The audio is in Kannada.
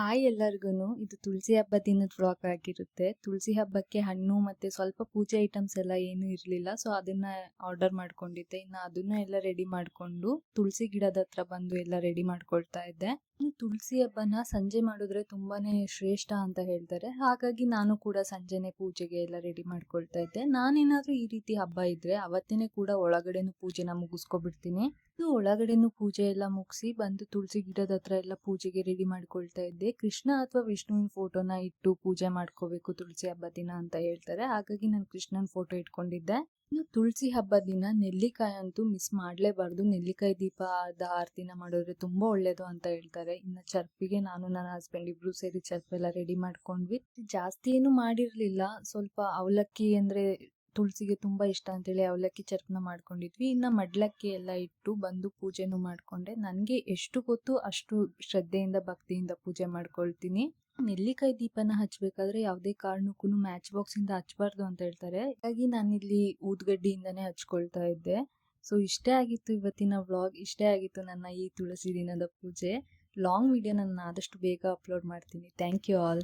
ಹಾಯ್ ಎಲ್ಲರಿಗೂ. ಇದು ತುಳಸಿ ಹಬ್ಬ ದಿನದ ವ್ಲಾಗ್ ಆಗಿರುತ್ತೆ. ತುಳಸಿ ಹಬ್ಬಕ್ಕೆ ಹಣ್ಣು ಮತ್ತೆ ಸ್ವಲ್ಪ ಪೂಜೆ ಐಟಮ್ಸ್ ಎಲ್ಲ ಏನು ಇರಲಿಲ್ಲ, ಸೊ ಅದನ್ನ ಆರ್ಡರ್ ಮಾಡ್ಕೊಂಡಿದ್ದೆ. ಇನ್ನು ಅದನ್ನ ಎಲ್ಲ ರೆಡಿ ಮಾಡ್ಕೊಂಡು ತುಳಸಿ ಗಿಡದ ಹತ್ರ ಬಂದು ಎಲ್ಲ ರೆಡಿ ಮಾಡ್ಕೊಳ್ತಾ ಇದ್ದೆ. ತುಳಸಿ ಹಬ್ಬನ ಸಂಜೆ ಮಾಡಿದ್ರೆ ತುಂಬಾನೇ ಶ್ರೇಷ್ಠ ಅಂತ ಹೇಳ್ತಾರೆ, ಹಾಗಾಗಿ ನಾನು ಕೂಡ ಸಂಜೆನೆ ಪೂಜೆಗೆ ಎಲ್ಲ ರೆಡಿ ಮಾಡ್ಕೊಳ್ತಾ ಇದ್ದೆ. ನಾನೇನಾದ್ರೂ ಈ ರೀತಿ ಹಬ್ಬ ಇದ್ರೆ ಅವತ್ತೇನೆ ಕೂಡ ಒಳಗಡೆನು ಪೂಜೆನ ಮುಗಿಸ್ಕೊಬಿಡ್ತೀನಿ. ಒಳಗಡೆನು ಪೂಜೆ ಎಲ್ಲ ಮುಗಿಸಿ ಬಂದು ತುಳಸಿ ಗಿಡದ ಹತ್ರ ಎಲ್ಲ ಪೂಜೆಗೆ ರೆಡಿ ಮಾಡ್ಕೊಳ್ತಾ ಇದ್ದೆ. ಕೃಷ್ಣ ಅಥವಾ ವಿಷ್ಣುವಿನ ಫೋಟೋನ ಇಟ್ಟು ಪೂಜೆ ಮಾಡ್ಕೋಬೇಕು ತುಳಸಿ ಹಬ್ಬ ದಿನ ಅಂತ ಹೇಳ್ತಾರೆ, ಹಾಗಾಗಿ ನಾನು ಕೃಷ್ಣನ್ ಫೋಟೋ ಇಟ್ಕೊಂಡಿದ್ದೆ. ಇನ್ನು ತುಳಸಿ ಹಬ್ಬ ದಿನ ನೆಲ್ಲಿಕಾಯಿ ಅಂತೂ ಮಿಸ್ ಮಾಡ್ಲೇಬಾರ್ದು. ನೆಲ್ಲಿಕಾಯಿ ದೀಪದ ಆರತಿನ ಮಾಡಿದ್ರೆ ತುಂಬಾ ಒಳ್ಳೇದು ಅಂತ ಹೇಳ್ತಾರೆ. ಇನ್ನು ಚರ್ಪಿಗೆ ನಾನು ನನ್ನ ಹಸ್ಬೆಂಡ್ ಇಬ್ರು ಸೇರಿ ಚರ್ಪೆಲ್ಲ ರೆಡಿ ಮಾಡ್ಕೊಂಡ್ವಿ. ಜಾಸ್ತಿ ಏನು ಮಾಡಿರ್ಲಿಲ್ಲ, ಸ್ವಲ್ಪ ಅವಲಕ್ಕಿ ಅಂದ್ರೆ ತುಳಸಿಗೆ ತುಂಬಾ ಇಷ್ಟ ಅಂತೇಳಿ ಅವಲಕ್ಕಿ ಚರ್ಪನ ಮಾಡ್ಕೊಂಡಿದ್ವಿ. ಇನ್ನ ಮಡ್ಲಕ್ಕಿ ಎಲ್ಲ ಇಟ್ಟು ಬಂದು ಪೂಜೆನೂ ಮಾಡ್ಕೊಂಡೆ. ನನ್ಗೆ ಎಷ್ಟು ಗೊತ್ತು ಅಷ್ಟು ಶ್ರದ್ಧೆಯಿಂದ ಭಕ್ತಿಯಿಂದ ಪೂಜೆ ಮಾಡ್ಕೊಳ್ತೀನಿ. ನೆಲ್ಲಿಕಾಯಿ ದೀಪನ ಹಚ್ಬೇಕಾದ್ರೆ ಯಾವುದೇ ಕಾರಣಕ್ಕೂ ಮ್ಯಾಚ್ ಬಾಕ್ಸ್ ಇಂದ ಹಚ್ಬಾರ್ದು ಅಂತ ಹೇಳ್ತಾರೆ, ಹಾಗಾಗಿ ನಾನಿಲ್ಲಿ ಊದ್ಗಡ್ಡಿಯಿಂದಾನೇ ಹಚ್ಕೊಳ್ತಾ ಇದ್ದೆ. ಸೊ ಇಷ್ಟೇ ಆಗಿತ್ತು ಇವತ್ತಿನ ವ್ಲಾಗ್. ಇಷ್ಟೇ ಆಗಿತ್ತು ನನ್ನ ಈ ತುಳಸಿ ದಿನದ ಪೂಜೆ. ಲಾಂಗ್ ವಿಡಿಯೋ ನಾನು ಆದಷ್ಟು ಬೇಗ ಅಪ್ಲೋಡ್ ಮಾಡ್ತೀನಿ. Thank you all.